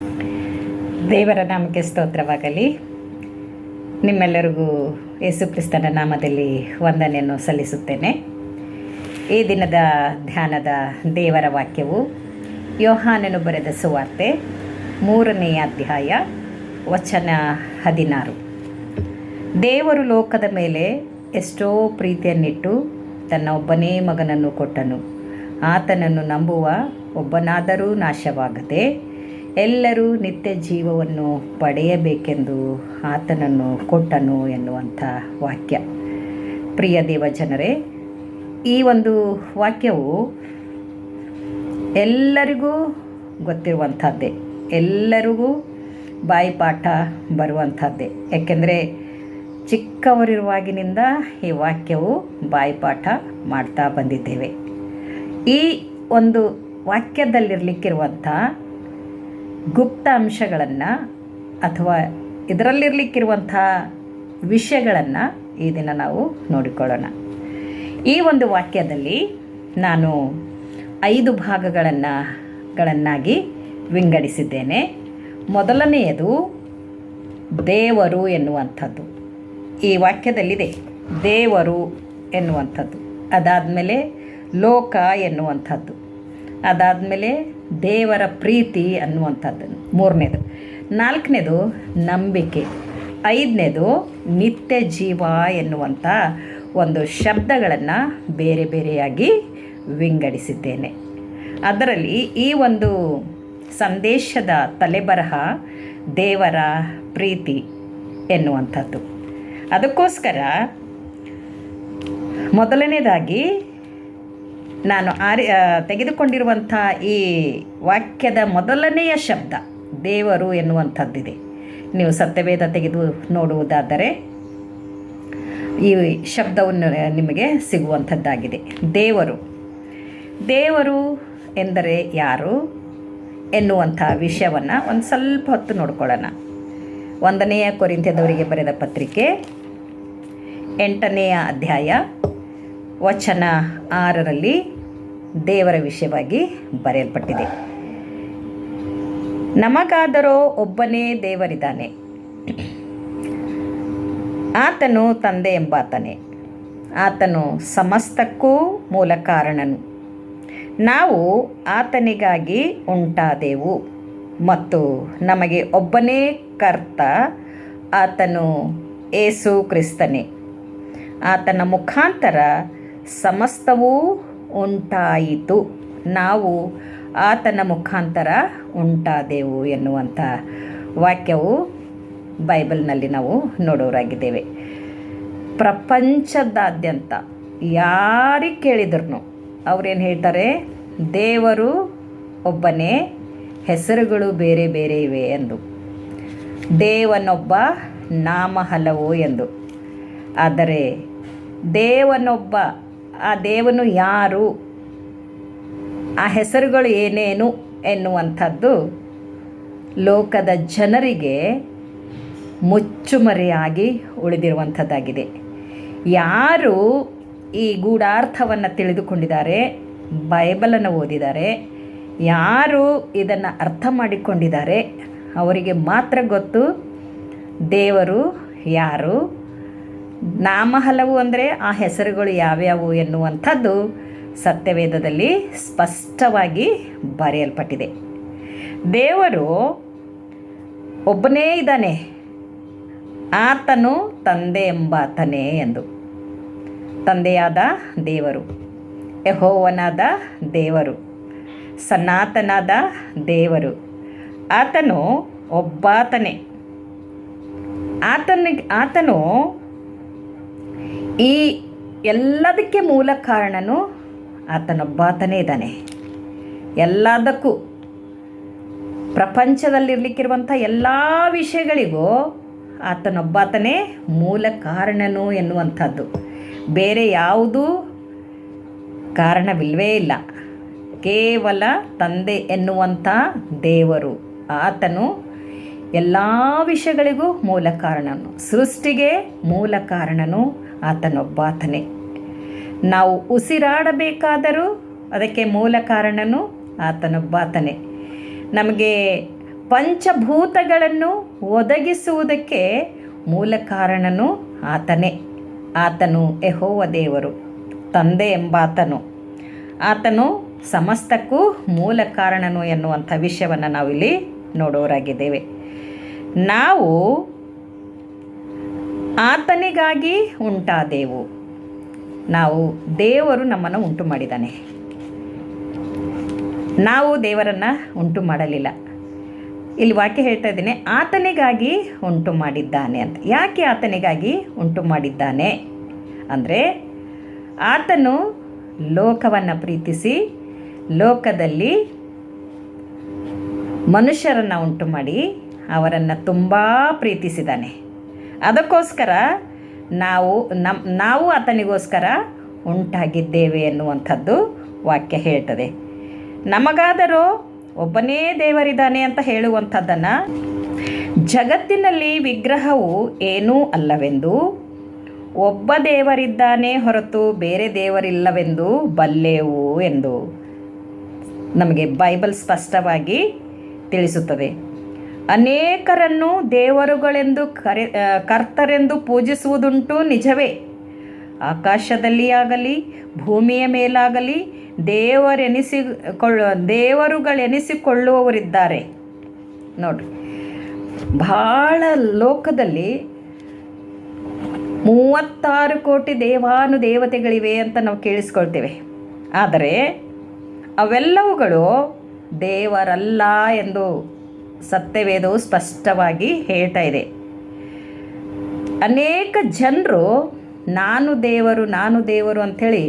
ದೇವರ ನಾಮಕ್ಕೆ ಸ್ತೋತ್ರವಾಗಲಿ. ನಿಮ್ಮೆಲ್ಲರಿಗೂ ಯೇಸು ಕ್ರಿಸ್ತನ ನಾಮದಲ್ಲಿ ವಂದನೆಯನ್ನು ಸಲ್ಲಿಸುತ್ತೇನೆ. ಈ ದಿನದ ಧ್ಯಾನದ ದೇವರ ವಾಕ್ಯವು ಯೋಹಾನನು ಬರೆದ ಸುವಾರ್ತೆ 3ನೇ ಅಧ್ಯಾಯ ವಚನ 16. ದೇವರು ಲೋಕದ ಮೇಲೆ ಎಷ್ಟೋ ಪ್ರೀತಿಯನ್ನಿಟ್ಟು ತನ್ನ ಒಬ್ಬನೇ ಮಗನನ್ನು ಕೊಟ್ಟನು. ಆತನನ್ನು ನಂಬುವ ಒಬ್ಬನಾದರೂ ನಾಶವಾಗದೆ ಎಲ್ಲರೂ ನಿತ್ಯ ಜೀವವನ್ನು ಪಡೆಯಬೇಕೆಂದು ಆತನನ್ನು ಕೊಟ್ಟನು ಎನ್ನುವಂಥ ವಾಕ್ಯ. ಪ್ರಿಯ ದೇವಜನರೇ, ಈ ಒಂದು ವಾಕ್ಯವು ಎಲ್ಲರಿಗೂ ಗೊತ್ತಿರುವಂಥದ್ದೇ, ಎಲ್ಲರಿಗೂ ಬಾಯಿಪಾಠ ಬರುವಂಥದ್ದೇ. ಯಾಕೆಂದರೆ ಚಿಕ್ಕವರಿರುವಾಗಿನಿಂದ ಈ ವಾಕ್ಯವು ಬಾಯಿಪಾಠ ಮಾಡ್ತಾ ಬಂದಿದ್ದೇವೆ. ಈ ಒಂದು ವಾಕ್ಯದಲ್ಲಿರಲಿಕ್ಕಿರುವಂಥ ಗುಪ್ತ ಅಂಶಗಳನ್ನು ಅಥವಾ ಇದರಲ್ಲಿರಲಿಕ್ಕಿರುವಂಥ ವಿಷಯಗಳನ್ನು ಈ ದಿನ ನಾವು ನೋಡಿಕೊಳ್ಳೋಣ. ಈ ಒಂದು ವಾಕ್ಯದಲ್ಲಿ ನಾನು 5 ಭಾಗಗಳನ್ನಾಗಿ ವಿಂಗಡಿಸಿದ್ದೇನೆ. ಮೊದಲನೆಯದು ದೇವರು ಎನ್ನುವಂಥದ್ದು. ಈ ವಾಕ್ಯದಲ್ಲಿದೆ ದೇವರು ಎನ್ನುವಂಥದ್ದು. ಅದಾದಮೇಲೆ ಲೋಕ ಎನ್ನುವಂಥದ್ದು. ಅದಾದಮೇಲೆ ದೇವರ ಪ್ರೀತಿ ಅನ್ನುವಂಥದ್ದು 3ನೇದು. 4ನೇದು ನಂಬಿಕೆ. 5ನೇದು ನಿತ್ಯ ಜೀವ ಎನ್ನುವಂಥ ಒಂದು ಶಬ್ದಗಳನ್ನು ಬೇರೆ ಬೇರೆಯಾಗಿ ವಿಂಗಡಿಸಿದ್ದೇನೆ. ಅದರಲ್ಲಿ ಈ ಒಂದು ಸಂದೇಶದ ತಲೆಬರಹ ದೇವರ ಪ್ರೀತಿ ಎನ್ನುವಂಥದ್ದು. ಅದಕ್ಕೋಸ್ಕರ ಮೊದಲನೇದಾಗಿ ನಾನು ತೆಗೆದುಕೊಂಡಿರುವಂಥ ಈ ವಾಕ್ಯದ ಮೊದಲನೆಯ ಶಬ್ದ ದೇವರು ಎನ್ನುವಂಥದ್ದಿದೆ. ನೀವು ಸತ್ಯವೇದ ತೆಗೆದು ನೋಡುವುದಾದರೆ ಈ ಶಬ್ದವನ್ನು ನಿಮಗೆ ಸಿಗುವಂಥದ್ದಾಗಿದೆ. ದೇವರು ಎಂದರೆ ಯಾರು ಎನ್ನುವಂಥ ವಿಷಯವನ್ನು ಒಂದು ಸ್ವಲ್ಪ ಹೊತ್ತು ನೋಡ್ಕೊಳ್ಳೋಣ. 1ನೇ ಕೊರಿಂಥದವರಿಗೆ ಬರೆದ ಪತ್ರಿಕೆ 8ನೇ ಅಧ್ಯಾಯ ವಚನ 6ರಲ್ಲಿ ದೇವರ ವಿಷಯವಾಗಿ ಬರೆಯಲ್ಪಟ್ಟಿದೆ. ನಮಗಾದರೋ ಒಬ್ಬನೇ ದೇವರಿದ್ದಾನೆ, ಆತನು ತಂದೆ ಎಂಬಾತನೇ. ಆತನು ಸಮಸ್ತಕ್ಕೂ ಮೂಲ ಕಾರಣನು. ನಾವು ಆತನಿಗಾಗಿ ಉಂಟಾದೆವು ಮತ್ತು ನಮಗೆ ಒಬ್ಬನೇ ಕರ್ತ, ಆತನು ಯೇಸು ಕ್ರಿಸ್ತನೇ. ಆತನ ಮುಖಾಂತರ ಸಮಸ್ತವೂ ಉಂಟಾಯಿತು. ನಾವು ಆತನ ಮುಖಾಂತರ ಉಂಟಾದೆವು ಎನ್ನುವಂಥ ವಾಕ್ಯವು ಬೈಬಲ್ನಲ್ಲಿ ನಾವು ನೋಡೋರಾಗಿದ್ದೇವೆ. ಪ್ರಪಂಚದಾದ್ಯಂತ ಯಾರಿಗೆ ಕೇಳಿದ್ರು ಅವರೇನು ಹೇಳ್ತಾರೆ? ದೇವರು ಒಬ್ಬನೇ, ಹೆಸರುಗಳು ಬೇರೆ ಬೇರೆ ಇವೆ ಎಂದು. ದೇವನೊಬ್ಬ, ನಾಮ ಹಲವು ಎಂದು. ಆದರೆ ದೇವನೊಬ್ಬ, ಆ ದೇವನು ಯಾರು, ಆ ಹೆಸರುಗಳು ಏನೇನು ಎನ್ನುವಂಥದ್ದು ಲೋಕದ ಜನರಿಗೆ ಮುಚ್ಚುಮರೆಯಾಗಿ ಉಳಿದಿರುವಂಥದ್ದಾಗಿದೆ. ಯಾರು ಈ ಗೂಢಾರ್ಥವನ್ನು ತಿಳಿದುಕೊಂಡಿದ್ದಾರೆ, ಬೈಬಲನ್ನು ಓದಿದ್ದಾರೆ, ಯಾರು ಇದನ್ನು ಅರ್ಥ ಮಾಡಿಕೊಂಡಿದ್ದಾರೆ, ಅವರಿಗೆ ಮಾತ್ರ ಗೊತ್ತು ದೇವರು ಯಾರು, ನಾಮ ಹಲವು ಅಂದರೆ ಆ ಹೆಸರುಗಳು ಯಾವ್ಯಾವು ಎನ್ನುವಂಥದ್ದು ಸತ್ಯವೇದದಲ್ಲಿ ಸ್ಪಷ್ಟವಾಗಿ ಬರೆಯಲ್ಪಟ್ಟಿದೆ. ದೇವರು ಒಬ್ಬನೇ ಇದ್ದಾನೆ, ಆತನು ತಂದೆ ಎಂಬಾತನೇ ಎಂದು. ತಂದೆಯಾದ ದೇವರು, ಯೆಹೋವನಾದ ದೇವರು, ಸನಾತನಾದ ದೇವರು, ಆತನು ಒಬ್ಬಾತನೇ. ಆತನು ಈ ಎಲ್ಲದಕ್ಕೆ ಮೂಲ ಕಾರಣನು ಆತನೊಬ್ಬಾತನೇ ಇದ್ದಾನೆ. ಎಲ್ಲದಕ್ಕೂ ಪ್ರಪಂಚದಲ್ಲಿರಲಿಕ್ಕಿರುವಂಥ ಎಲ್ಲ ವಿಷಯಗಳಿಗೂ ಆತನೊಬ್ಬಾತನೇ ಮೂಲ ಕಾರಣನು ಎನ್ನುವಂಥದ್ದು. ಬೇರೆ ಯಾವುದೂ ಕಾರಣವಿಲ್ಲವೇ ಇಲ್ಲ. ಕೇವಲ ತಂದೆ ಎನ್ನುವಂಥ ದೇವರು, ಆತನು ಎಲ್ಲ ವಿಷಯಗಳಿಗೂ ಮೂಲ ಕಾರಣನು. ಸೃಷ್ಟಿಗೆ ಮೂಲ ಕಾರಣನು ಆತನೊಬ್ಬಾತನೇ. ನಾವು ಉಸಿರಾಡಬೇಕಾದರೂ ಅದಕ್ಕೆ ಮೂಲ ಕಾರಣನು ಆತನೊಬ್ಬಾತನೇ. ನಮಗೆ ಪಂಚಭೂತಗಳನ್ನು ಒದಗಿಸುವುದಕ್ಕೆ ಮೂಲ ಕಾರಣನು ಆತನೇ. ಆತನು ಯೆಹೋವ ದೇವರು, ತಂದೆ ಎಂಬಾತನು. ಆತನು ಸಮಸ್ತಕ್ಕೂ ಮೂಲ ಕಾರಣನು ಎನ್ನುವಂಥ ವಿಷಯವನ್ನು ನಾವಿಲ್ಲಿ ನೋಡೋರಾಗಿದ್ದೇವೆ. ನಾವು ಆತನಿಗಾಗಿ ಉಂಟಾದೆವು. ನಾವು ದೇವರು ನಮ್ಮನ್ನು ಉಂಟು ಮಾಡಿದ್ದಾನೆ, ನಾವು ದೇವರನ್ನು ಉಂಟು ಮಾಡಲಿಲ್ಲ. ಇಲ್ಲಿ ವಾಕ್ಯ ಹೇಳ್ತಾ ಇದ್ದೀನಿ, ಆತನಿಗಾಗಿ ಉಂಟು ಮಾಡಿದ್ದಾನೆ ಅಂತ. ಯಾಕೆ ಆತನಿಗಾಗಿ ಉಂಟು ಮಾಡಿದ್ದಾನೆ ಅಂದರೆ, ಆತನು ಲೋಕವನ್ನು ಪ್ರೀತಿಸಿ ಲೋಕದಲ್ಲಿ ಮನುಷ್ಯರನ್ನು ಉಂಟು ಮಾಡಿ ಅವರನ್ನು ತುಂಬ ಪ್ರೀತಿಸಿದ್ದಾನೆ. ಅದಕ್ಕೋಸ್ಕರ ನಾವು ಆತನಿಗೋಸ್ಕರ ಉಂಟಾಗಿದ್ದೇವೆ ಎನ್ನುವಂಥದ್ದು ವಾಕ್ಯ ಹೇಳ್ತದೆ. ನಮಗಾದರೂ ಒಬ್ಬನೇ ದೇವರಿದ್ದಾನೆ ಅಂತ ಹೇಳುವಂಥದ್ದನ್ನು, ಜಗತ್ತಿನಲ್ಲಿ ವಿಗ್ರಹವು ಏನೂ ಅಲ್ಲವೆಂದು, ಒಬ್ಬ ದೇವರಿದ್ದಾನೆ ಹೊರತು ಬೇರೆ ದೇವರಿಲ್ಲವೆಂದು ಬಲ್ಲೆವು ಎಂದು ನಮಗೆ ಬೈಬಲ್ ಸ್ಪಷ್ಟವಾಗಿ ತಿಳಿಸುತ್ತದೆ. ಅನೇಕರನ್ನು ದೇವರುಗಳೆಂದು ಕರ್ತರೆಂದು ಪೂಜಿಸುವುದುಂಟು, ನಿಜವೇ. ಆಕಾಶದಲ್ಲಿ ಆಗಲಿ ಭೂಮಿಯ ಮೇಲಾಗಲಿ ದೇವರುಗಳೆನಿಸಿಕೊಳ್ಳುವವರಿದ್ದಾರೆ. ನೋಡಿರಿ, ಭಾಳ ಲೋಕದಲ್ಲಿ 36 ಕೋಟಿ ದೇವಾನುದೇವತೆಗಳಿವೆ ಅಂತ ನಾವು ಕೇಳಿಸ್ಕೊಳ್ತೇವೆ. ಆದರೆ ಅವೆಲ್ಲವುಗಳು ದೇವರಲ್ಲ ಎಂದು ಸತ್ಯವೇದವು ಸ್ಪಷ್ಟವಾಗಿ ಹೇಳ್ತಾ ಇದೆ. ಅನೇಕ ಜನರು ನಾನು ದೇವರು ಅಂಥೇಳಿ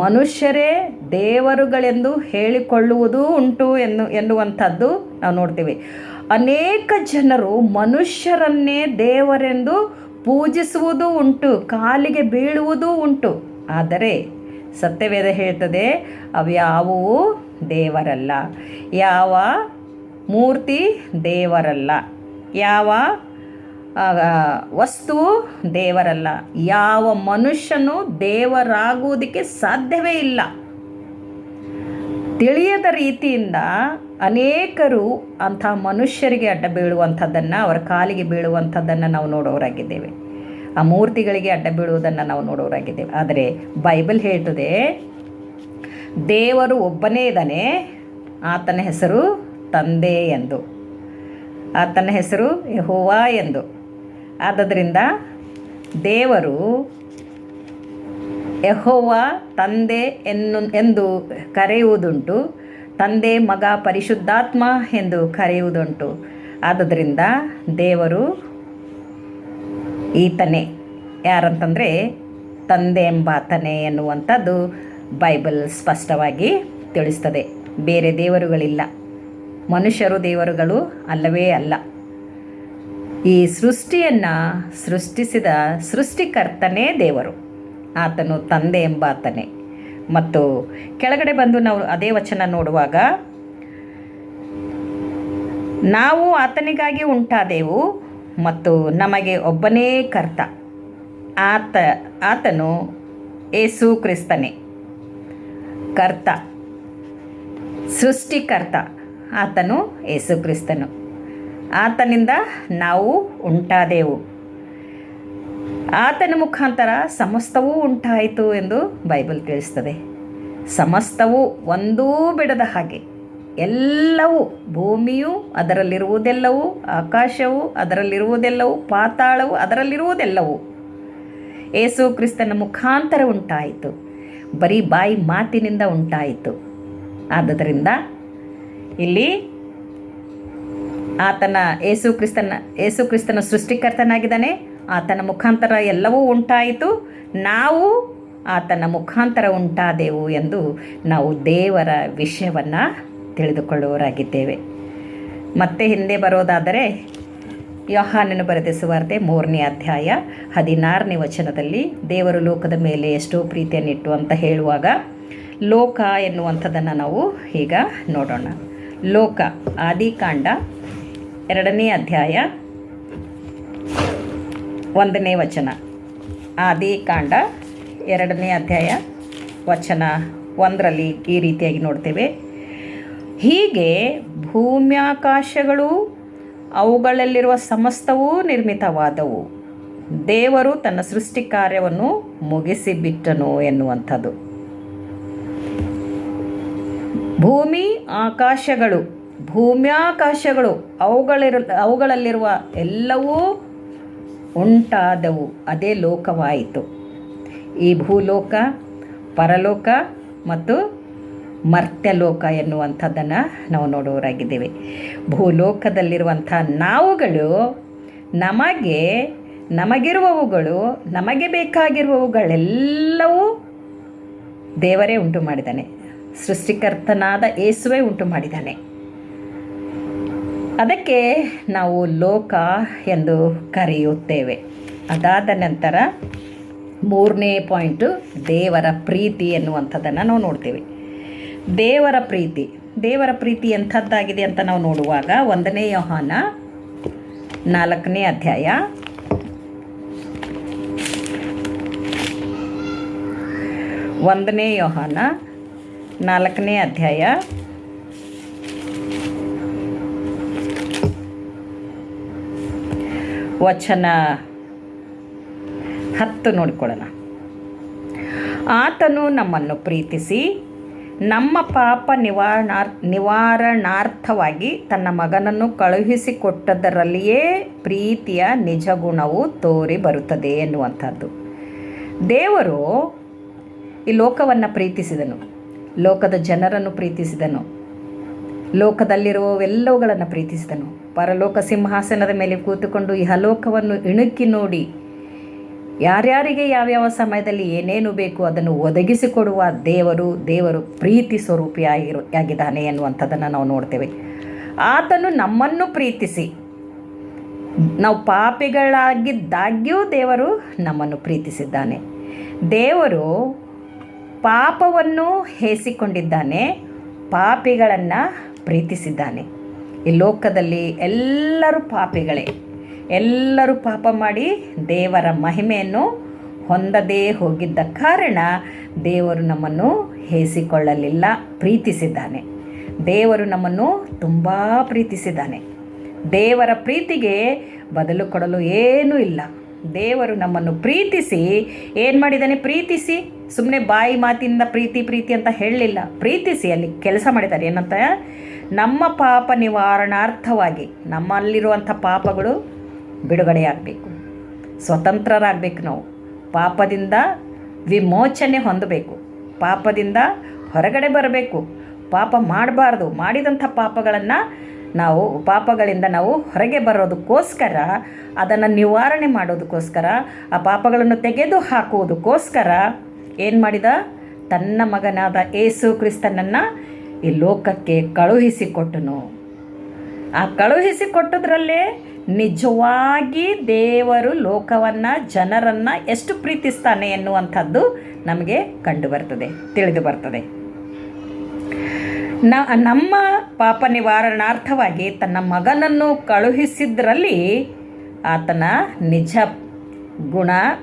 ಮನುಷ್ಯರೇ ದೇವರುಗಳೆಂದು ಹೇಳಿಕೊಳ್ಳುವುದೂ ಉಂಟು ಎನ್ನುವಂಥದ್ದು ನಾವು ನೋಡ್ತೀವಿ. ಅನೇಕ ಜನರು ಮನುಷ್ಯರನ್ನೇ ದೇವರೆಂದು ಪೂಜಿಸುವುದೂ ಉಂಟು, ಕಾಲಿಗೆ ಬೀಳುವುದೂ ಉಂಟು. ಆದರೆ ಸತ್ಯವೇದ ಹೇಳ್ತದೆ, ಅವ್ಯಾವುವು ದೇವರಲ್ಲ, ಯಾವ ಮೂರ್ತಿ ದೇವರಲ್ಲ, ಯಾವ ವಸ್ತುವು ದೇವರಲ್ಲ, ಯಾವ ಮನುಷ್ಯನು ದೇವರಾಗುವುದಕ್ಕೆ ಸಾಧ್ಯವೇ ಇಲ್ಲ. ತಿಳಿಯದ ರೀತಿಯಿಂದ ಅನೇಕರು ಅಂಥ ಮನುಷ್ಯರಿಗೆ ಅಡ್ಡ ಬೀಳುವಂಥದ್ದನ್ನು, ಅವರ ಕಾಲಿಗೆ ಬೀಳುವಂಥದ್ದನ್ನು ನಾವು ನೋಡೋರಾಗಿದ್ದೇವೆ. ಆ ಮೂರ್ತಿಗಳಿಗೆ ಅಡ್ಡ ಬೀಳುವುದನ್ನು ನಾವು ನೋಡೋರಾಗಿದ್ದೇವೆ. ಆದರೆ ಬೈಬಲ್ ಹೇಳ್ತದೆ, ದೇವರು ಒಬ್ಬನೇ ಇದ್ದಾನೆ, ಆತನ ಹೆಸರು ತಂದೆ ಎಂದು, ಆತನ ಹೆಸರು ಯೆಹೋವ ಎಂದು. ಆದ್ದರಿಂದ ದೇವರು ಯೆಹೋವ ತಂದೆ ಎಂದು ಕರೆಯುವುದುಂಟು, ತಂದೆ ಮಗ ಪರಿಶುದ್ಧಾತ್ಮ ಎಂದು ಕರೆಯುವುದುಂಟು. ಆದ್ದರಿಂದ ದೇವರು ಈತನೇ. ಯಾರಂತಂದರೆ ತಂದೆ ಎಂಬಾತನೇ ಎನ್ನುವಂಥದ್ದು ಬೈಬಲ್ ಸ್ಪಷ್ಟವಾಗಿ ತಿಳಿಸ್ತದೆ. ಬೇರೆ ದೇವರುಗಳಿಲ್ಲ, ಮನುಷ್ಯರು ದೇವರುಗಳು ಅಲ್ಲವೇ ಅಲ್ಲ. ಈ ಸೃಷ್ಟಿಯನ್ನು ಸೃಷ್ಟಿಸಿದ ಸೃಷ್ಟಿಕರ್ತನೇ ದೇವರು, ಆತನು ತಂದೆ ಎಂಬಾತನೇ. ಮತ್ತು ಕೆಳಗಡೆ ಬಂದು ನಾವು ಅದೇ ವಚನ ನೋಡುವಾಗ, ನಾವು ಆತನಿಗಾಗಿ ಉಂಟಾದೆವು ಮತ್ತು ನಮಗೆ ಒಬ್ಬನೇ ಕರ್ತ, ಆತನು ಯೇಸು ಕ್ರಿಸ್ತನೇ. ಕರ್ತ, ಸೃಷ್ಟಿಕರ್ತ ಆತನು ಯೇಸು ಕ್ರಿಸ್ತನು. ಆತನಿಂದ ನಾವು ಉಂಟಾದೆವು, ಆತನ ಮುಖಾಂತರ ಸಮಸ್ತವೂ ಉಂಟಾಯಿತು ಎಂದು ಬೈಬಲ್ ತಿಳಿಸ್ತದೆ. ಸಮಸ್ತವೂ ಒಂದೂ ಬಿಡದ ಹಾಗೆ ಎಲ್ಲವೂ, ಭೂಮಿಯು ಅದರಲ್ಲಿರುವುದೆಲ್ಲವೂ, ಆಕಾಶವು ಅದರಲ್ಲಿರುವುದೆಲ್ಲವೂ, ಪಾತಾಳವು ಅದರಲ್ಲಿರುವುದೆಲ್ಲವೂ ಯೇಸು ಕ್ರಿಸ್ತನ ಮುಖಾಂತರ ಉಂಟಾಯಿತು. ಬರೀ ಬಾಯಿ ಮಾತಿನಿಂದ ಉಂಟಾಯಿತು. ಆದ್ದರಿಂದ ಇಲ್ಲಿ ಆತನ ಯೇಸು ಕ್ರಿಸ್ತನ ಸೃಷ್ಟಿಕರ್ತನಾಗಿದ್ದಾನೆ, ಆತನ ಮುಖಾಂತರ ಎಲ್ಲವೂ ಉಂಟಾಯಿತು, ನಾವು ಆತನ ಮುಖಾಂತರ ಉಂಟಾದೆವು ಎಂದು ನಾವು ದೇವರ ವಿಷಯವನ್ನು ತಿಳಿದುಕೊಳ್ಳುವವರಾಗಿದ್ದೇವೆ. ಮತ್ತೆ ಹಿಂದೆ ಬರೋದಾದರೆ, ಯೋಹಾನನು ಬರೆದ ಸುವಾರ್ತೆ 3ನೇ ಅಧ್ಯಾಯ 16ನೇ ವಚನದಲ್ಲಿ ದೇವರು ಲೋಕದ ಮೇಲೆ ಎಷ್ಟೋ ಪ್ರೀತಿಯನ್ನಿಟ್ಟು ಅಂತ ಹೇಳುವಾಗ, ಲೋಕ ಎನ್ನುವಂಥದ್ದನ್ನು ನಾವು ಈಗ ನೋಡೋಣ. ಲೋಕ, ಆದಿಕಾಂಡ 2ನೇ ಅಧ್ಯಾಯ 1ನೇ ವಚನ. ಆದಿಕಾಂಡ 2ನೇ ಅಧ್ಯಾಯ ವಚನ 1ರಲ್ಲಿ ಈ ರೀತಿಯಾಗಿ ನೋಡ್ತೇವೆ, ಹೀಗೆ ಭೂಮ್ಯಾಕಾಶಗಳು ಅವುಗಳಲ್ಲಿರುವ ಸಮಸ್ತವೂ ನಿರ್ಮಿತವಾದವು. ದೇವರು ತನ್ನ ಸೃಷ್ಟಿ ಕಾರ್ಯವನ್ನು ಮುಗಿಸಿಬಿಟ್ಟನು ಎನ್ನುವಂಥದ್ದು. ಭೂಮ್ಯಾಕಾಶಗಳು ಅವುಗಳಲ್ಲಿರುವ ಎಲ್ಲವೂ ಉಂಟಾದವು. ಅದೇ ಲೋಕವಾಯಿತು. ಈ ಭೂಲೋಕ, ಪರಲೋಕ ಮತ್ತು ಮರ್ತ್ಯಲೋಕ ಎನ್ನುವಂಥದ್ದನ್ನು ನಾವು ನೋಡುವವರಾಗಿದ್ದೇವೆ. ಭೂಲೋಕದಲ್ಲಿರುವಂಥ ನಾವುಗಳು ನಮಗಿರುವವುಗಳು, ನಮಗೆ ಬೇಕಾಗಿರುವವುಗಳೆಲ್ಲವೂ ದೇವರೇ ಉಂಟು ಮಾಡಿದ್ದಾನೆ. ಸೃಷ್ಟಿಕರ್ತನಾದ ಯೇಸುವೇ ಉಂಟು ಮಾಡಿದ್ದಾನೆ. ಅದಕ್ಕೆ ನಾವು ಲೋಕ ಎಂದು ಕರೆಯುತ್ತೇವೆ. ಅದಾದ ನಂತರ 3ನೇ ಪಾಯಿಂಟು ದೇವರ ಪ್ರೀತಿ ಎನ್ನುವಂಥದ್ದನ್ನು ನಾವು ನೋಡ್ತೇವೆ. ದೇವರ ಪ್ರೀತಿ ಎಂಥದ್ದಾಗಿದೆ ಅಂತ ನಾವು ನೋಡುವಾಗ 1ನೇ ಯೋಹಾನ 4ನೇ ಅಧ್ಯಾಯ 1ನೇ ಯೋಹಾನ 4ನೇ ಅಧ್ಯಾಯ ವಚನ 10 ನೋಡಿಕೊಳ್ಳೋಣ. ಆತನು ನಮ್ಮನ್ನು ಪ್ರೀತಿಸಿ ನಮ್ಮ ಪಾಪ ನಿವಾರಣಾರ್ಥವಾಗಿ ತನ್ನ ಮಗನನ್ನು ಕಳುಹಿಸಿಕೊಟ್ಟದರಲ್ಲಿಯೇ ಪ್ರೀತಿಯ ನಿಜ ಗುಣವು ತೋರಿ ಬರುತ್ತದೆ ಎನ್ನುವಂಥದ್ದು. ದೇವರು ಈ ಲೋಕವನ್ನು ಪ್ರೀತಿಸಿದನು, ಲೋಕದ ಜನರನ್ನು ಪ್ರೀತಿಸಿದನು, ಲೋಕದಲ್ಲಿರುವವೆಲ್ಲವುಗಳನ್ನು ಪ್ರೀತಿಸಿದನು. ಪರಲೋಕ ಸಿಂಹಾಸನದ ಮೇಲೆ ಕೂತುಕೊಂಡು ಇಹಲೋಕವನ್ನು ಇಣುಕಿ ನೋಡಿ ಯಾರ್ಯಾರಿಗೆ ಯಾವ್ಯಾವ ಸಮಯದಲ್ಲಿ ಏನೇನು ಬೇಕು ಅದನ್ನು ಒದಗಿಸಿಕೊಡುವ ದೇವರು ಪ್ರೀತಿ ಸ್ವರೂಪಿಯಾಗಿದ್ದಾನೆ ಎನ್ನುವಂಥದ್ದನ್ನು ನಾವು ನೋಡ್ತೇವೆ. ಆತನು ನಮ್ಮನ್ನು ಪ್ರೀತಿಸಿ, ನಾವು ಪಾಪಿಗಳಾಗಿದ್ದಾಗ್ಯೂ ದೇವರು ನಮ್ಮನ್ನು ಪ್ರೀತಿಸಿದ್ದಾನೆ. ದೇವರು ಪಾಪವನ್ನು ಹೇಸಿಕೊಂಡಿದ್ದಾನೆ, ಪಾಪಿಗಳನ್ನು ಪ್ರೀತಿಸಿದ್ದಾನೆ. ಈ ಲೋಕದಲ್ಲಿ ಎಲ್ಲರೂ ಪಾಪಿಗಳೇ, ಎಲ್ಲರೂ ಪಾಪ ಮಾಡಿ ದೇವರ ಮಹಿಮೆಯನ್ನು ಹೊಂದದೇ ಹೋಗಿದ್ದ ಕಾರಣ ದೇವರು ನಮ್ಮನ್ನು ಹೇಸಿಕೊಳ್ಳಲಿಲ್ಲ, ಪ್ರೀತಿಸಿದ್ದಾನೆ. ದೇವರು ನಮ್ಮನ್ನು ತುಂಬ ಪ್ರೀತಿಸಿದ್ದಾನೆ. ದೇವರ ಪ್ರೀತಿಗೆ ಬದಲು ಕೊಡಲು ಏನೂ ಇಲ್ಲ. ದೇವರು ನಮ್ಮನ್ನು ಪ್ರೀತಿಸಿ ಏನು ಮಾಡಿದ್ದಾನೆ? ಪ್ರೀತಿಸಿ ಸುಮ್ಮನೆ ಬಾಯಿ ಮಾತಿಂದ ಪ್ರೀತಿ ಅಂತ ಹೇಳಲಿಲ್ಲ. ಪ್ರೀತಿಸಿ ಅಲ್ಲಿ ಕೆಲಸ ಮಾಡಿದ್ದಾರೆ. ಏನಂತ? ನಮ್ಮ ಪಾಪ ನಿವಾರಣಾರ್ಥವಾಗಿ ನಮ್ಮಲ್ಲಿರುವಂಥ ಪಾಪಗಳು ಬಿಡುಗಡೆಯಾಗಬೇಕು, ಸ್ವತಂತ್ರರಾಗಬೇಕು. ನಾವು ಪಾಪದಿಂದ ವಿಮೋಚನೆ ಹೊಂದಬೇಕು, ಪಾಪದಿಂದ ಹೊರಗಡೆ ಬರಬೇಕು, ಪಾಪ ಮಾಡಬಾರ್ದು. ಮಾಡಿದಂಥ ಪಾಪಗಳಿಂದ ನಾವು ಹೊರಗೆ ಬರೋದಕ್ಕೋಸ್ಕರ, ಅದನ್ನು ನಿವಾರಣೆ ಮಾಡೋದಕ್ಕೋಸ್ಕರ, ಆ ಪಾಪಗಳನ್ನು ತೆಗೆದು ಹಾಕುವುದಕ್ಕೋಸ್ಕರ ಏನು ಮಾಡಿದ? ತನ್ನ ಮಗನಾದ ಯೇಸು ಕ್ರಿಸ್ತನನ್ನು ಈ ಲೋಕಕ್ಕೆ ಕಳುಹಿಸಿಕೊಟ್ಟನು. ಆ ಕಳುಹಿಸಿಕೊಟ್ಟದ್ರಲ್ಲೇ ನಿಜವಾಗಿ ದೇವರು ಲೋಕವನ್ನು, ಜನರನ್ನು ಎಷ್ಟು ಪ್ರೀತಿಸ್ತಾನೆ ಎನ್ನುವಂಥದ್ದು ನಮಗೆ ತಿಳಿದು ಬರ್ತದೆ. ನಮ್ಮ ಪಾಪ ನಿವಾರಣಾರ್ಥವಾಗಿ ತನ್ನ ಮಗನನ್ನು ಕಳುಹಿಸಿದ್ರಲ್ಲಿ ಆತನ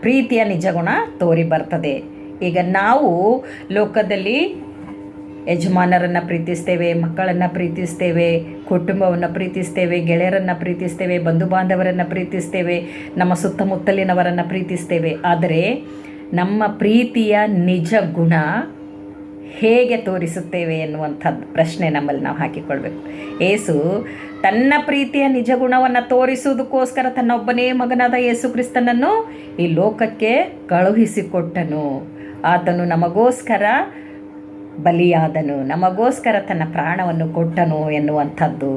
ಪ್ರೀತಿಯ ನಿಜ ಗುಣ ತೋರಿ ಬರ್ತದೆ. ಈಗ ನಾವು ಲೋಕದಲ್ಲಿ ಯಜಮಾನರನ್ನು ಪ್ರೀತಿಸ್ತೇವೆ, ಮಕ್ಕಳನ್ನು ಪ್ರೀತಿಸ್ತೇವೆ, ಕುಟುಂಬವನ್ನು ಪ್ರೀತಿಸ್ತೇವೆ, ಗೆಳೆಯರನ್ನು ಪ್ರೀತಿಸ್ತೇವೆ, ಬಂಧು ಬಾಂಧವರನ್ನು ಪ್ರೀತಿಸ್ತೇವೆ, ನಮ್ಮ ಸುತ್ತಮುತ್ತಲಿನವರನ್ನು ಪ್ರೀತಿಸ್ತೇವೆ. ಆದರೆ ನಮ್ಮ ಪ್ರೀತಿಯ ನಿಜ ಗುಣ ಹೇಗೆ ತೋರಿಸುತ್ತೇವೆ ಎನ್ನುವಂಥದ್ದು ಪ್ರಶ್ನೆ ನಮ್ಮಲ್ಲಿ ನಾವು ಹಾಕಿಕೊಳ್ಬೇಕು. ಯೇಸು ತನ್ನ ಪ್ರೀತಿಯ ನಿಜ ಗುಣವನ್ನು ತೋರಿಸುವುದಕ್ಕೋಸ್ಕರ ತನ್ನ ಒಬ್ಬನೇ ಮಗನಾದ ಯೇಸು ಕ್ರಿಸ್ತನನ್ನು ಈ ಲೋಕಕ್ಕೆ ಕಳುಹಿಸಿಕೊಟ್ಟನು. ಆತನು ನಮಗೋಸ್ಕರ ಬಲಿಯಾದನು, ನಮಗೋಸ್ಕರ ತನ್ನ ಪ್ರಾಣವನ್ನು ಕೊಟ್ಟನು ಎನ್ನುವಂಥದ್ದು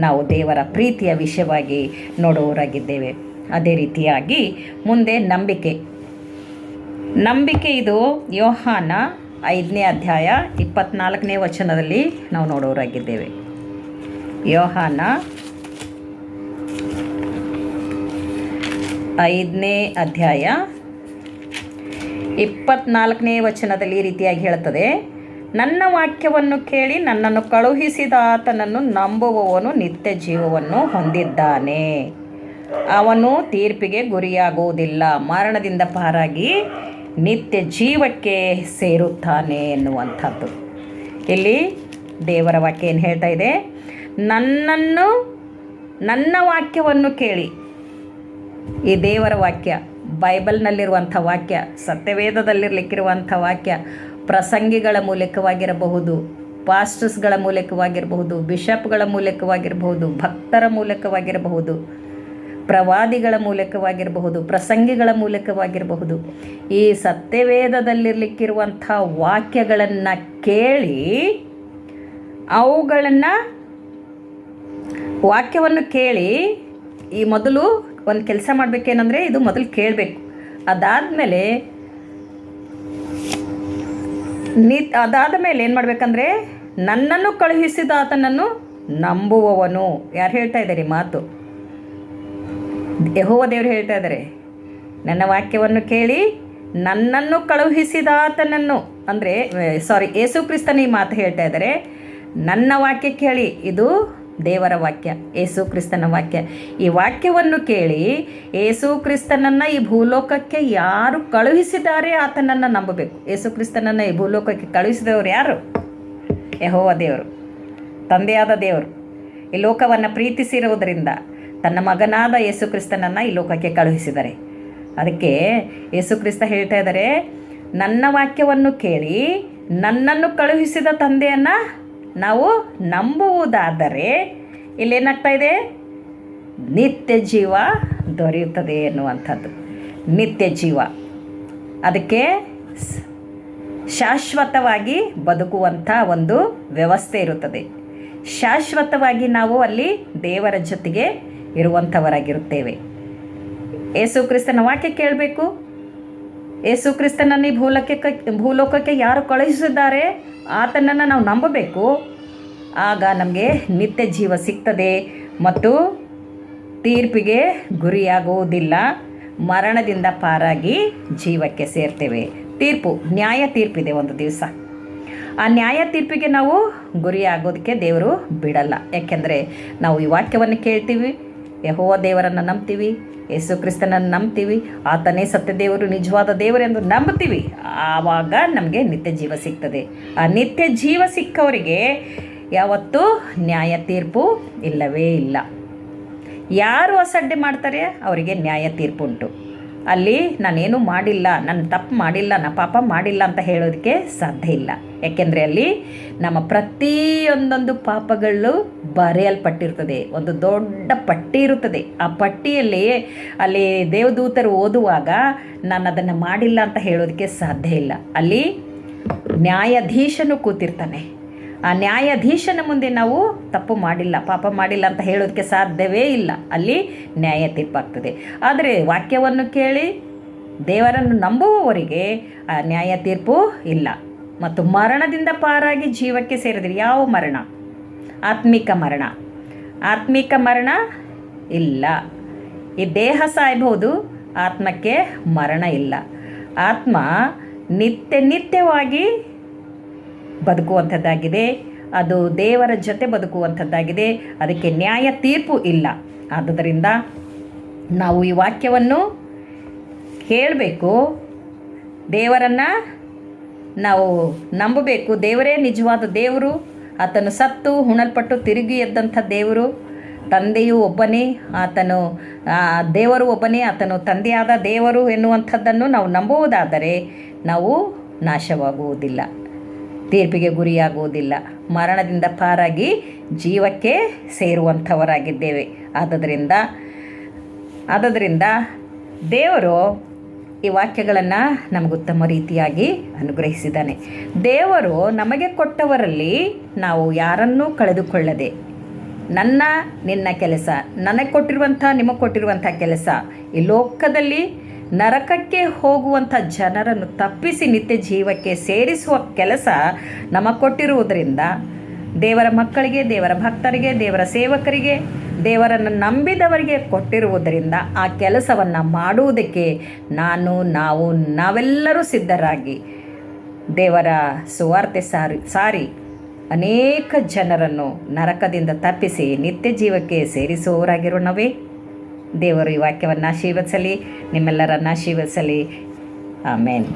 ನಾವು ದೇವರ ಪ್ರೀತಿಯ ವಿಷಯವಾಗಿ ನೋಡುವವರಾಗಿದ್ದೇವೆ. ಅದೇ ರೀತಿಯಾಗಿ ಮುಂದೆ ನಂಬಿಕೆ ಇದು ಯೋಹಾನ 5ನೇ ಅಧ್ಯಾಯ 24ನೇ ವಚನದಲ್ಲಿ ನಾವು ನೋಡೋರಾಗಿದ್ದೇವೆ. ಯೋಹಾನ 5ನೇ ಅಧ್ಯಾಯ 24ನೇ ವಚನದಲ್ಲಿ ಈ ರೀತಿಯಾಗಿ ಹೇಳುತ್ತದೆ: ನನ್ನ ವಾಕ್ಯವನ್ನು ಕೇಳಿ ನನ್ನನ್ನು ಕಳುಹಿಸಿದ ಆತನನ್ನು ನಂಬುವವನು ನಿತ್ಯ ಜೀವವನ್ನು ಹೊಂದಿದ್ದಾನೆ, ಅವನು ತೀರ್ಪಿಗೆ ಗುರಿಯಾಗುವುದಿಲ್ಲ, ಮರಣದಿಂದ ಪಾರಾಗಿ ನಿತ್ಯ ಜೀವಕ್ಕೆ ಸೇರುತ್ತಾನೆ ಎನ್ನುವಂಥದ್ದು. ಇಲ್ಲಿ ದೇವರ ವಾಕ್ಯ ಏನು ಹೇಳ್ತಾ ಇದೆ? ನನ್ನನ್ನು ನನ್ನ ವಾಕ್ಯವನ್ನು ಕೇಳಿ. ಈ ದೇವರ ವಾಕ್ಯ, ಬೈಬಲ್ನಲ್ಲಿರುವಂಥ ವಾಕ್ಯ, ಸತ್ಯವೇದದಲ್ಲಿರಲಿಕ್ಕಿರುವಂಥ ವಾಕ್ಯ ಪ್ರಸಂಗಿಗಳ ಮೂಲಕವಾಗಿರಬಹುದು, ಪಾಸ್ಟರ್ಸ್ಗಳ ಮೂಲಕವಾಗಿರಬಹುದು, ಬಿಷಪ್ಗಳ ಮೂಲಕವಾಗಿರಬಹುದು, ಭಕ್ತರ ಮೂಲಕವಾಗಿರಬಹುದು, ಪ್ರವಾದಿಗಳ ಮೂಲಕವಾಗಿರಬಹುದು, ಪ್ರಸಂಗಿಗಳ ಮೂಲಕವಾಗಿರಬಹುದು. ಈ ಸತ್ಯವೇದದಲ್ಲಿರಲಿಕ್ಕಿರುವಂಥ ವಾಕ್ಯಗಳನ್ನು ಕೇಳಿ ವಾಕ್ಯವನ್ನು ಕೇಳಿ ಈ ಮೊದಲು ಒಂದು ಕೆಲಸ ಮಾಡಬೇಕೇನೆಂದರೆ ಇದು ಮೊದಲು ಕೇಳಬೇಕು. ಅದಾದಮೇಲೆ ಏನು ಮಾಡಬೇಕಂದ್ರೆ ನನ್ನನ್ನು ಕಳುಹಿಸಿದ ಆತನನ್ನು ನಂಬುವವನು. ಯಾರು ಹೇಳ್ತಾ ಇದ್ದಾರೆ ಮಾತು? ಯೆಹೋವ ದೇವರು ಹೇಳ್ತಾ ಇದ್ದಾರೆ, ನನ್ನ ವಾಕ್ಯವನ್ನು ಕೇಳಿ ನನ್ನನ್ನು ಕಳುಹಿಸಿದ ಆತನನ್ನು, ಅಂದರೆ ಯೇಸು ಕ್ರಿಸ್ತನ ಈ ಮಾತು ಹೇಳ್ತಾ ಇದ್ದಾರೆ. ನನ್ನ ವಾಕ್ಯ ಕೇಳಿ, ಇದು ದೇವರ ವಾಕ್ಯ, ಯೇಸು ಕ್ರಿಸ್ತನ ವಾಕ್ಯ. ಈ ವಾಕ್ಯವನ್ನು ಕೇಳಿ ಯೇಸು ಕ್ರಿಸ್ತನನ್ನು ಈ ಭೂಲೋಕಕ್ಕೆ ಯಾರು ಕಳುಹಿಸಿದ್ದಾರೆ ಆತನನ್ನು ನಂಬಬೇಕು. ಯೇಸು ಕ್ರಿಸ್ತನನ್ನು ಈ ಭೂಲೋಕಕ್ಕೆ ಕಳುಹಿಸಿದವರು ಯಾರು? ಯೆಹೋವ ದೇವರು, ತಂದೆಯಾದ ದೇವರು ಈ ಲೋಕವನ್ನು ಪ್ರೀತಿಸಿರುವುದರಿಂದ ತನ್ನ ಮಗನಾದ ಯೇಸು ಕ್ರಿಸ್ತನನ್ನು ಈ ಲೋಕಕ್ಕೆ ಕಳುಹಿಸಿದ್ದಾರೆ. ಅದಕ್ಕೆ ಯೇಸು ಕ್ರಿಸ್ತ ಹೇಳ್ತಾ ಇದ್ದಾರೆ, ನನ್ನ ವಾಕ್ಯವನ್ನು ಕೇಳಿ ನನ್ನನ್ನು ಕಳುಹಿಸಿದ ತಂದೆಯನ್ನು ನಾವು ನಂಬುವುದಾದರೆ ಇಲ್ಲೇನಾಗ್ತಾ ಇದೆ? ನಿತ್ಯ ಜೀವ ದೊರೆಯುತ್ತದೆ ಎನ್ನುವಂಥದ್ದು. ನಿತ್ಯ ಜೀವ, ಅದಕ್ಕೆ ಶಾಶ್ವತವಾಗಿ ಬದುಕುವಂಥ ಒಂದು ವ್ಯವಸ್ಥೆ ಇರುತ್ತದೆ. ಶಾಶ್ವತವಾಗಿ ನಾವು ಅಲ್ಲಿ ದೇವರ ಜೊತೆಗೆ ಇರುವಂಥವರಾಗಿರುತ್ತೇವೆ. ಯೇಸು ಕ್ರಿಸ್ತನ ವಾಕ್ಯ ಕೇಳಬೇಕು. ಯೇಸು ಕ್ರಿಸ್ತನನ್ನು ಈ ಭೂಲೋಕಕ್ಕೆ ಯಾರು ಕಳುಹಿಸಿದ್ದಾರೆ ಆತನನ್ನು ನಾವು ನಂಬಬೇಕು. ಆಗ ನಮಗೆ ನಿತ್ಯ ಜೀವ ಸಿಗ್ತದೆ ಮತ್ತು ತೀರ್ಪಿಗೆ ಗುರಿಯಾಗುವುದಿಲ್ಲ, ಮರಣದಿಂದ ಪಾರಾಗಿ ಜೀವಕ್ಕೆ ಸೇರ್ತೇವೆ. ನ್ಯಾಯ ತೀರ್ಪಿದೆ ಒಂದು ದಿವಸ. ಆ ನ್ಯಾಯ ತೀರ್ಪಿಗೆ ನಾವು ಗುರಿಯಾಗೋದಕ್ಕೆ ದೇವರು ಬಿಡಲ್ಲ. ಯಾಕೆಂದರೆ ನಾವು ಈ ವಾಕ್ಯವನ್ನು ಕೇಳ್ತೀವಿ, ಯೆಹೋವ ದೇವರನ್ನು ನಂಬ್ತೀವಿ, ಯೇಸು ಕ್ರಿಸ್ತನನ್ನು ನಂಬ್ತೀವಿ, ಆತನೇ ಸತ್ಯ ದೇವರು, ನಿಜವಾದ ದೇವರೆಂದು ನಂಬ್ತೀವಿ. ಆವಾಗ ನಮಗೆ ನಿತ್ಯ ಜೀವ ಸಿಗ್ತದೆ. ಆ ನಿತ್ಯ ಜೀವ ಸಿಕ್ಕವರಿಗೆ ಯಾವತ್ತೂ ನ್ಯಾಯ ತೀರ್ಪು ಇಲ್ಲವೇ ಇಲ್ಲ. ಯಾರು ಅಸಡ್ಡೆ ಮಾಡ್ತಾರೆ ಅವರಿಗೆ ನ್ಯಾಯ ತೀರ್ಪು ಉಂಟು. ಅಲ್ಲಿ ನಾನೇನು ಮಾಡಿಲ್ಲ, ನಾನು ತಪ್ಪು ಮಾಡಿಲ್ಲ, ನಾನು ಪಾಪ ಮಾಡಿಲ್ಲ ಅಂತ ಹೇಳೋದಕ್ಕೆ ಸಾಧ್ಯ ಇಲ್ಲ. ಯಾಕೆಂದರೆ ಅಲ್ಲಿ ನಮ್ಮ ಪ್ರತಿಯೊಂದೊಂದು ಪಾಪಗಳು ಬರೆಯಲ್ಪಟ್ಟಿರ್ತದೆ. ಒಂದು ದೊಡ್ಡ ಪಟ್ಟಿ ಇರುತ್ತದೆ. ಆ ಪಟ್ಟಿಯಲ್ಲಿ ಅಲ್ಲಿ ದೇವದೂತರು ಓದುವಾಗ ನಾನು ಅದನ್ನು ಮಾಡಿಲ್ಲ ಅಂತ ಹೇಳೋದಕ್ಕೆ ಸಾಧ್ಯ ಇಲ್ಲ. ಅಲ್ಲಿ ನ್ಯಾಯಾಧೀಶನು ಕೂತಿರ್ತಾನೆ. ಆ ನ್ಯಾಯಾಧೀಶನ ಮುಂದೆ ನಾವು ತಪ್ಪು ಮಾಡಿಲ್ಲ, ಪಾಪ ಮಾಡಿಲ್ಲ ಅಂತ ಹೇಳೋದಕ್ಕೆ ಸಾಧ್ಯವೇ ಇಲ್ಲ. ಅಲ್ಲಿ ನ್ಯಾಯ ತೀರ್ಪಾಗ್ತದೆ. ಆದರೆ ವಾಕ್ಯವನ್ನು ಕೇಳಿ ದೇವರನ್ನು ನಂಬುವವರಿಗೆ ಆ ನ್ಯಾಯ ತೀರ್ಪು ಇಲ್ಲ. ಮತ್ತು ಮರಣದಿಂದ ಪಾರಾಗಿ ಜೀವಕ್ಕೆ ಸೇರಿದರೆ ಯಾವ ಮರಣ? ಆತ್ಮಿಕ ಮರಣ. ಆತ್ಮಿಕ ಮರಣ ಇಲ್ಲ. ಈ ದೇಹ ಸಾಯ್ಬೋದು, ಆತ್ಮಕ್ಕೆ ಮರಣ ಇಲ್ಲ. ಆತ್ಮ ನಿತ್ಯವಾಗಿ ಬದುಕುವಂಥದ್ದಾಗಿದೆ. ಅದು ದೇವರ ಜೊತೆ ಬದುಕುವಂಥದ್ದಾಗಿದೆ. ಅದಕ್ಕೆ ನ್ಯಾಯ ತೀರ್ಪು ಇಲ್ಲ. ಆದುದರಿಂದ ನಾವು ಈ ವಾಕ್ಯವನ್ನು ಕೇಳಬೇಕು, ದೇವರನ್ನು ನಾವು ನಂಬಬೇಕು. ದೇವರೇ ನಿಜವಾದ ದೇವರು, ಆತನು ಸತ್ತು ಹುಣಲ್ಪಟ್ಟು ತಿರುಗಿ ಎದ್ದಂಥ ದೇವರು. ತಂದೆಯು ಒಬ್ಬನೇ, ಆತನು ದೇವರು ಒಬ್ಬನೇ, ಆತನು ತಂದೆಯಾದ ದೇವರು ಎನ್ನುವಂಥದ್ದನ್ನು ನಾವು ನಂಬುವುದಾದರೆ ನಾವು ನಾಶವಾಗುವುದಿಲ್ಲ, ತೀರ್ಪಿಗೆ ಗುರಿಯಾಗುವುದಿಲ್ಲ, ಮರಣದಿಂದ ಪಾರಾಗಿ ಜೀವಕ್ಕೆ ಸೇರುವಂಥವರಾಗಿದ್ದೇವೆ. ಆದುದರಿಂದ ದೇವರು ಈ ವಾಕ್ಯಗಳನ್ನು ನಮಗುತ್ತಮ ರೀತಿಯಾಗಿ ಅನುಗ್ರಹಿಸಿದ್ದಾನೆ. ದೇವರು ನಮಗೆ ಕೊಟ್ಟವರಲ್ಲಿ ನಾವು ಯಾರನ್ನೂ ಕಳೆದುಕೊಳ್ಳದೆ, ನಿನ್ನ ಕೆಲಸ, ನನಗೆ ಕೊಟ್ಟಿರುವಂಥ, ನಿಮಗೆ ಕೊಟ್ಟಿರುವಂಥ ಕೆಲಸ ಈ ಲೋಕದಲ್ಲಿ ನರಕಕ್ಕೆ ಹೋಗುವಂಥ ಜನರನ್ನು ತಪ್ಪಿಸಿ ನಿತ್ಯ ಜೀವಕ್ಕೆ ಸೇರಿಸುವ ಕೆಲಸ ನಮಗೆ ಕೊಟ್ಟಿರುವುದರಿಂದ ದೇವರ ಮಕ್ಕಳಿಗೆ, ದೇವರ ಭಕ್ತರಿಗೆ, ದೇವರ ಸೇವಕರಿಗೆ, ದೇವರನ್ನು ನಂಬಿದವರಿಗೆ ಕೊಟ್ಟಿರುವುದರಿಂದ ಆ ಕೆಲಸವನ್ನು ಮಾಡುವುದಕ್ಕೆ ನಾವೆಲ್ಲರೂ ಸಿದ್ಧರಾಗಿ ದೇವರ ಸುವಾರ್ತೆ ಸಾರಿ ಅನೇಕ ಜನರನ್ನು ನರಕದಿಂದ ತಪ್ಪಿಸಿ ನಿತ್ಯ ಜೀವಕ್ಕೆ ಸೇರಿಸುವವರಾಗಿರೋಣವೇ. ದೇವರು ಈ ವಾಕ್ಯವನ್ನು ಆಶೀರ್ವದಿಸಲಿ, ನಿಮ್ಮೆಲ್ಲರನ್ನು ಆಶೀರ್ವದಿಸಲಿ. ಆಮೇನ್.